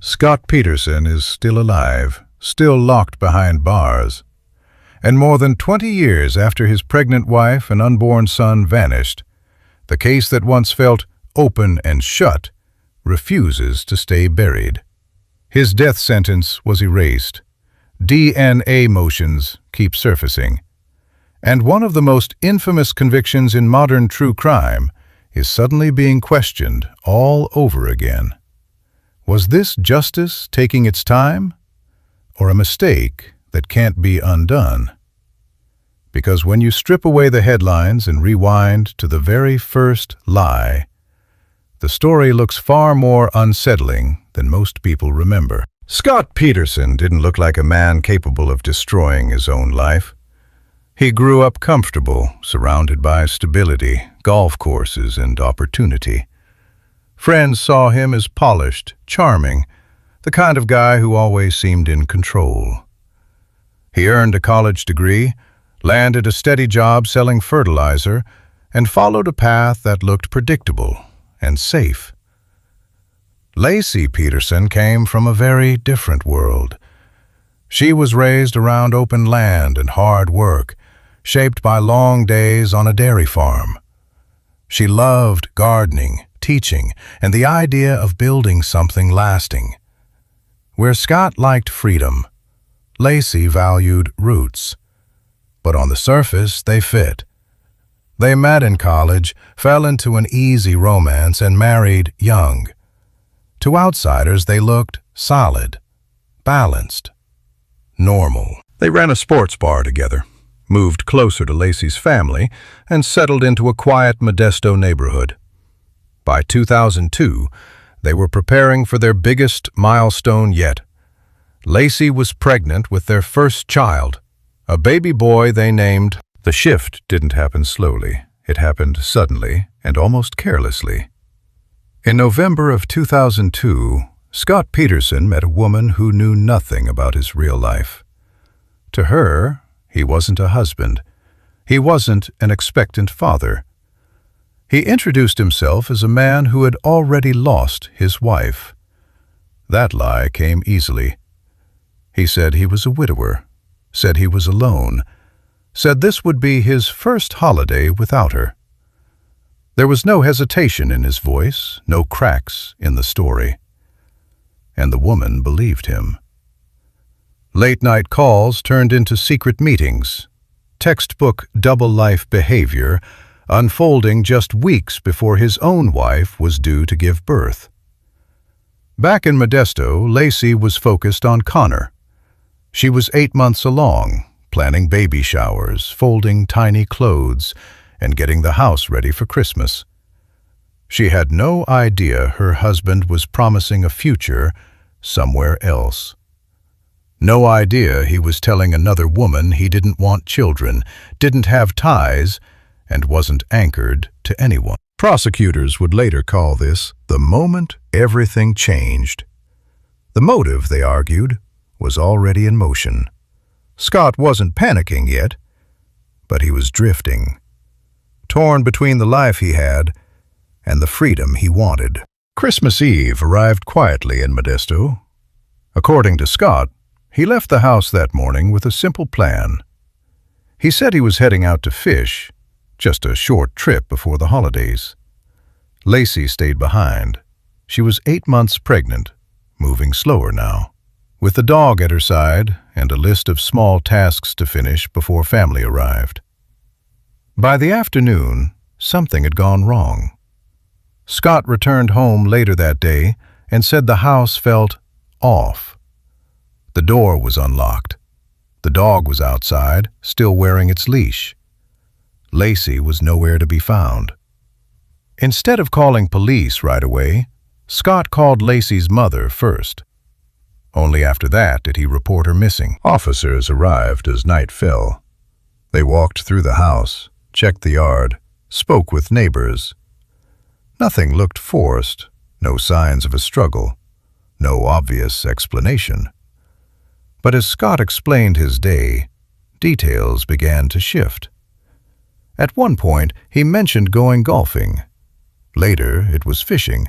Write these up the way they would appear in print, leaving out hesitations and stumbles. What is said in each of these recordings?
Scott Peterson is still alive, still locked behind bars. And more than 20 years after his pregnant wife and unborn son vanished, the case that once felt open and shut refuses to stay buried. His death sentence was erased. DNA motions keep surfacing. And one of the most infamous convictions in modern true crime is suddenly being questioned all over again. Was this justice taking its time, or a mistake that can't be undone? Because when you strip away the headlines and rewind to the very first lie, the story looks far more unsettling than most people remember. Scott Peterson didn't look like a man capable of destroying his own life. He grew up comfortable, surrounded by stability, golf courses, and opportunity. Friends saw him as polished, charming, the kind of guy who always seemed in control. He earned a college degree, landed a steady job selling fertilizer, and followed a path that looked predictable and safe. Laci Peterson came from a very different world. She was raised around open land and hard work, shaped by long days on a dairy farm. She loved gardening, teaching, and the idea of building something lasting. Where Scott liked freedom, Laci valued roots. But on the surface, they fit. They met in college, fell into an easy romance, and married young. To outsiders, they looked solid, balanced, normal. They ran a sports bar together, moved closer to Laci's family, and settled into a quiet Modesto neighborhood. By 2002, they were preparing for their biggest milestone yet. Laci was pregnant with their first child, a baby boy they named. The shift didn't happen slowly. It happened suddenly and almost carelessly. In November of 2002, Scott Peterson met a woman who knew nothing about his real life. To her, he wasn't a husband. He wasn't an expectant father. He introduced himself as a man who had already lost his wife. That lie came easily. He said he was a widower, said he was alone, said this would be his first holiday without her. There was no hesitation in his voice, no cracks in the story. And the woman believed him. Late-night calls turned into secret meetings, textbook double-life behavior, unfolding just weeks before his own wife was due to give birth. Back in Modesto, Laci was focused on Connor. She was 8 months along, planning baby showers, folding tiny clothes, and getting the house ready for Christmas. She had no idea her husband was promising a future somewhere else. No idea he was telling another woman he didn't want children, didn't have ties, and wasn't anchored to anyone. Prosecutors would later call this the moment everything changed. The motive, they argued, was already in motion. Scott wasn't panicking yet, but he was drifting, torn between the life he had and the freedom he wanted. Christmas Eve arrived quietly in Modesto. According to Scott, he left the house that morning with a simple plan. He said he was heading out to fish, just a short trip before the holidays. Laci stayed behind. She was 8 months pregnant, moving slower now, with the dog at her side and a list of small tasks to finish before family arrived. By the afternoon, something had gone wrong. Scott returned home later that day and said the house felt off. The door was unlocked. The dog was outside, still wearing its leash. Laci was nowhere to be found. Instead of calling police right away, Scott called Laci's mother first. Only after that did he report her missing. Officers arrived as night fell. They walked through the house, checked the yard, spoke with neighbors. Nothing looked forced, no signs of a struggle, no obvious explanation. But as Scott explained his day, details began to shift. At one point, he mentioned going golfing. Later, it was fishing.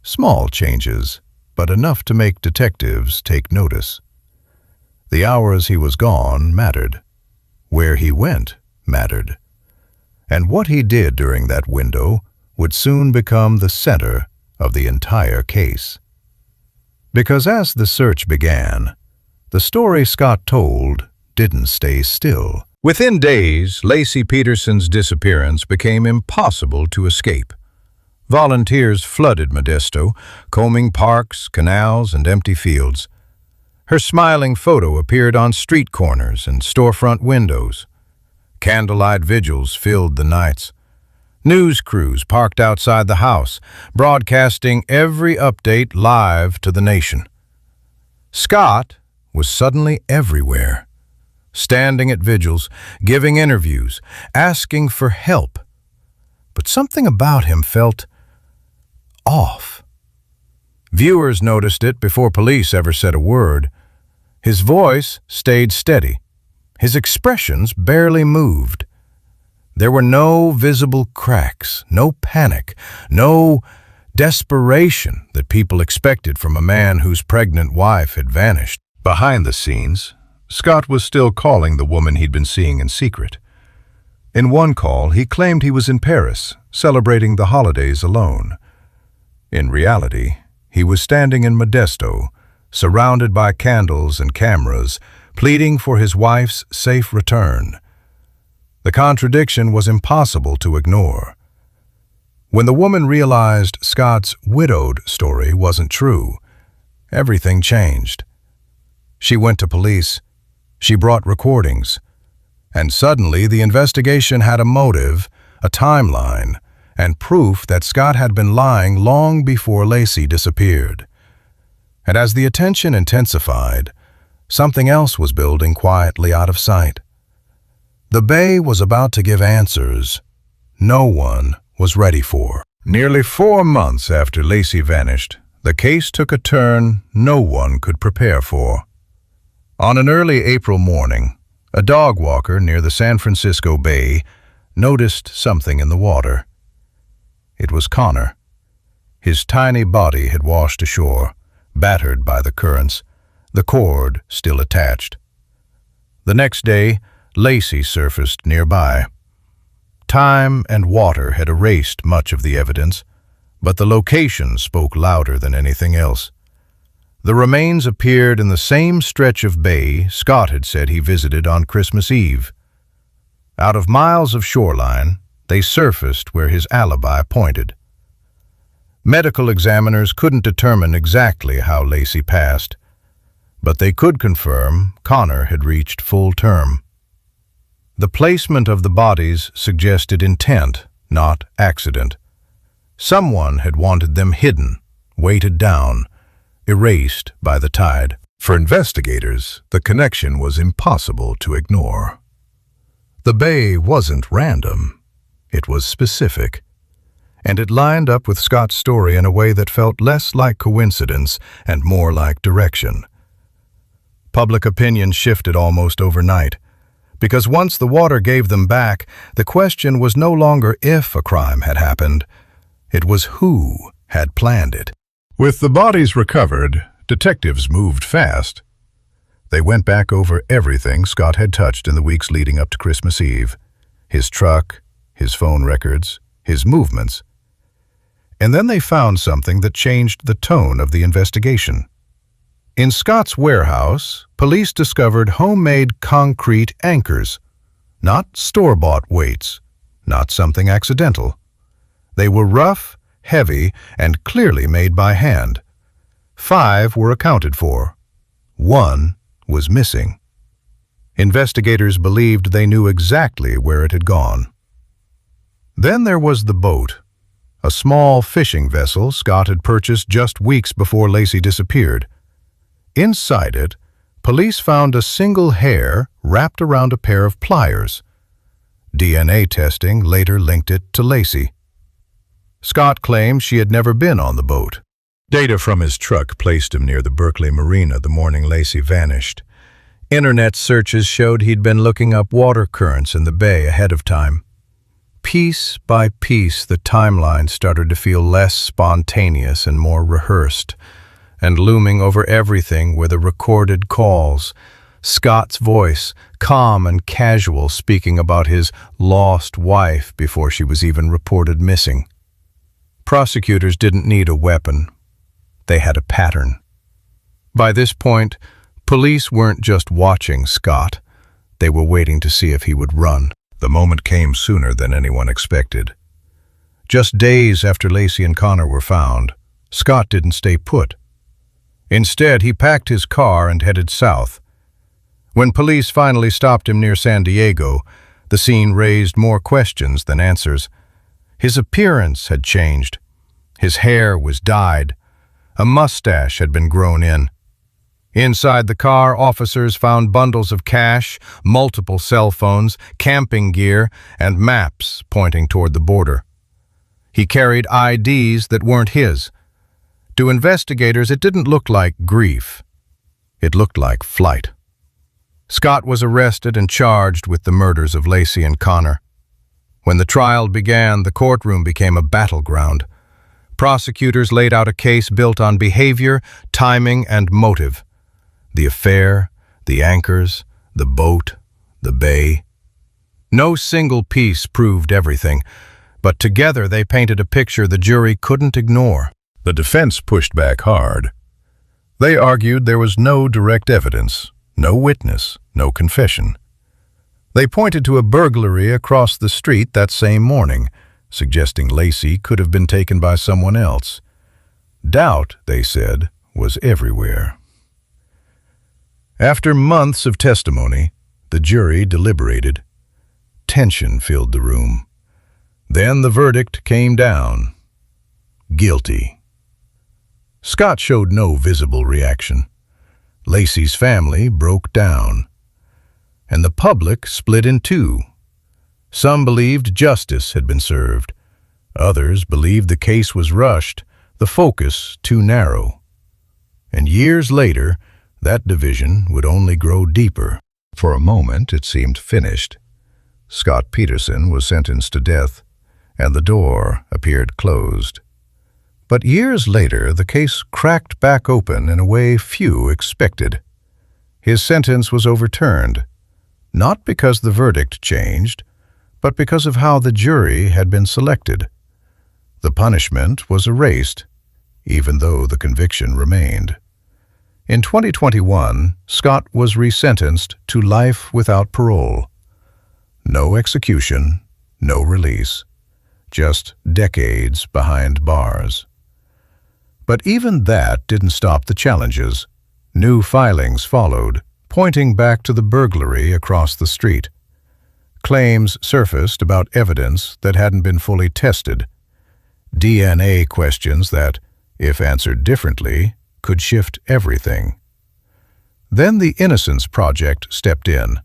Small changes, but enough to make detectives take notice. The hours he was gone mattered. Where he went mattered. And what he did during that window would soon become the center of the entire case. Because as the search began, the story Scott told didn't stay still. Within days, Laci Peterson's disappearance became impossible to escape. Volunteers flooded Modesto, combing parks, canals, and empty fields. Her smiling photo appeared on street corners and storefront windows. Candlelight vigils filled the nights. News crews parked outside the house, broadcasting every update live to the nation. Scott was suddenly everywhere, standing at vigils, giving interviews, asking for help. But something about him felt off. Viewers noticed it before police ever said a word. His voice stayed steady. His expressions barely moved. There were no visible cracks, no panic, no desperation that people expected from a man whose pregnant wife had vanished. Behind the scenes, Scott was still calling the woman he'd been seeing in secret. In one call, he claimed he was in Paris, celebrating the holidays alone. In reality, he was standing in Modesto, surrounded by candles and cameras, pleading for his wife's safe return. The contradiction was impossible to ignore. When the woman realized Scott's widowed story wasn't true, everything changed. She went to police. She brought recordings. And suddenly the investigation had a motive, a timeline, and proof that Scott had been lying long before Laci disappeared. And as the attention intensified, something else was building quietly out of sight. The Bay was about to give answers no one was ready for. Nearly 4 months after Laci vanished, the case took a turn no one could prepare for. On an early April morning, a dog walker near the San Francisco Bay noticed something in the water. It was Connor. His tiny body had washed ashore, battered by the currents, the cord still attached. The next day, Laci surfaced nearby. Time and water had erased much of the evidence, but the location spoke louder than anything else. The remains appeared in the same stretch of bay Scott had said he visited on Christmas Eve. Out of miles of shoreline, they surfaced where his alibi pointed. Medical examiners couldn't determine exactly how Laci passed, but they could confirm Connor had reached full term. The placement of the bodies suggested intent, not accident. Someone had wanted them hidden, weighted down, erased by the tide. For investigators, the connection was impossible to ignore. The bay wasn't random. It was specific, and it lined up with Scott's story in a way that felt less like coincidence and more like direction. Public opinion shifted almost overnight, because once the water gave them back, the question was no longer if a crime had happened, it was who had planned it. With the bodies recovered, detectives moved fast. They went back over everything Scott had touched in the weeks leading up to Christmas Eve. His truck, his phone records, his movements. And then they found something that changed the tone of the investigation. In Scott's warehouse, police discovered homemade concrete anchors, not store-bought weights, not something accidental. They were rough, heavy, and clearly made by hand. 5 were accounted for. 1 was missing. Investigators believed they knew exactly where it had gone. Then there was the boat, a small fishing vessel Scott had purchased just weeks before Laci disappeared. Inside it, police found a single hair wrapped around a pair of pliers. DNA testing later linked it to Laci. Scott claimed she had never been on the boat. Data from his truck placed him near the Berkeley Marina the morning Laci vanished. Internet searches showed he'd been looking up water currents in the bay ahead of time. Piece by piece, the timeline started to feel less spontaneous and more rehearsed, and looming over everything were the recorded calls. Scott's voice, calm and casual, speaking about his lost wife before she was even reported missing. Prosecutors didn't need a weapon. They had a pattern. By this point, police weren't just watching Scott. They were waiting to see if he would run. The moment came sooner than anyone expected. Just days after Laci and Connor were found, Scott didn't stay put. Instead, he packed his car and headed south. When police finally stopped him near San Diego, the scene raised more questions than answers. His appearance had changed. His hair was dyed. A mustache had been grown in. Inside the car, officers found bundles of cash, multiple cell phones, camping gear, and maps pointing toward the border. He carried IDs that weren't his. To investigators, it didn't look like grief. It looked like flight. Scott was arrested and charged with the murders of Laci and Connor. When the trial began, the courtroom became a battleground. Prosecutors laid out a case built on behavior, timing, and motive. The affair, the anchors, the boat, the bay. No single piece proved everything, but together they painted a picture the jury couldn't ignore. The defense pushed back hard. They argued there was no direct evidence, no witness, no confession. They pointed to a burglary across the street that same morning, suggesting Laci could have been taken by someone else. Doubt, they said, was everywhere. After months of testimony, the jury deliberated. Tension filled the room. Then the verdict came down. Guilty. Scott showed no visible reaction. Laci's family broke down, and the public split in two. Some believed justice had been served. Others believed the case was rushed, the focus too narrow. And years later, that division would only grow deeper. For a moment, it seemed finished. Scott Peterson was sentenced to death, and the door appeared closed. But years later, the case cracked back open in a way few expected. His sentence was overturned, not because the verdict changed, but because of how the jury had been selected. The punishment was erased, even though the conviction remained. In 2021, Scott was resentenced to life without parole. No execution, no release, just decades behind bars. But even that didn't stop the challenges. New filings followed, pointing back to the burglary across the street. Claims surfaced about evidence that hadn't been fully tested. DNA questions that, if answered differently, could shift everything. Then the Innocence Project stepped in,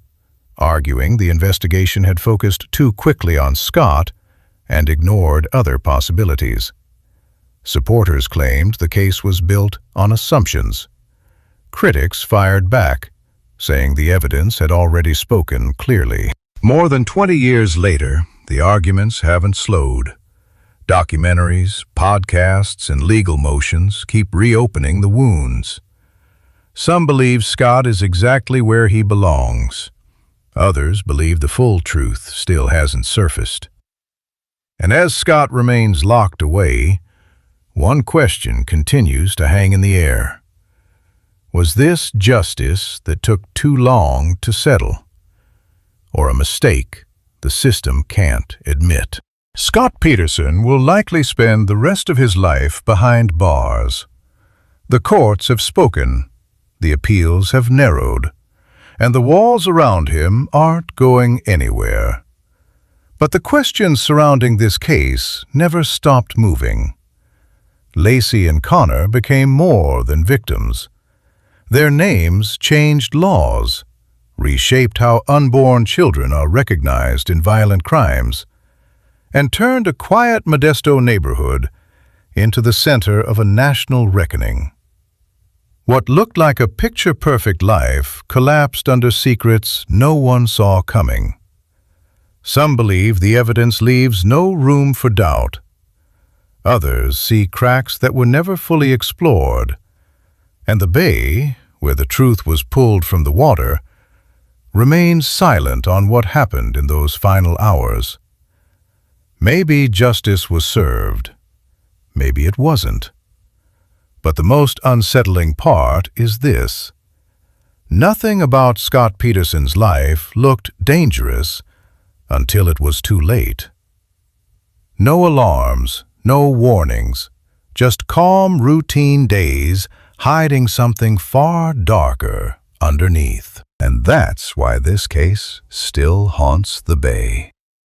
arguing the investigation had focused too quickly on Scott and ignored other possibilities. Supporters claimed the case was built on assumptions. Critics fired back, saying the evidence had already spoken clearly. More than 20 years later, the arguments haven't slowed. Documentaries, podcasts, and legal motions keep reopening the wounds. Some believe Scott is exactly where he belongs. Others believe the full truth still hasn't surfaced. And as Scott remains locked away, one question continues to hang in the air. Was this justice that took too long to settle? Or a mistake the system can't admit? Scott Peterson will likely spend the rest of his life behind bars. The courts have spoken, the appeals have narrowed, and the walls around him aren't going anywhere. But the questions surrounding this case never stopped moving. Laci and Connor became more than victims. Their names changed laws, reshaped how unborn children are recognized in violent crimes, and turned a quiet Modesto neighborhood into the center of a national reckoning. What looked like a picture-perfect life collapsed under secrets no one saw coming. Some believe the evidence leaves no room for doubt. Others see cracks that were never fully explored. And the bay, where the truth was pulled from the water, remains silent on what happened in those final hours. Maybe justice was served. Maybe it wasn't. But the most unsettling part is this. Nothing about Scott Peterson's life looked dangerous until it was too late. No alarms, no warnings, just calm, routine days hiding something far darker underneath. And that's why this case still haunts the bay.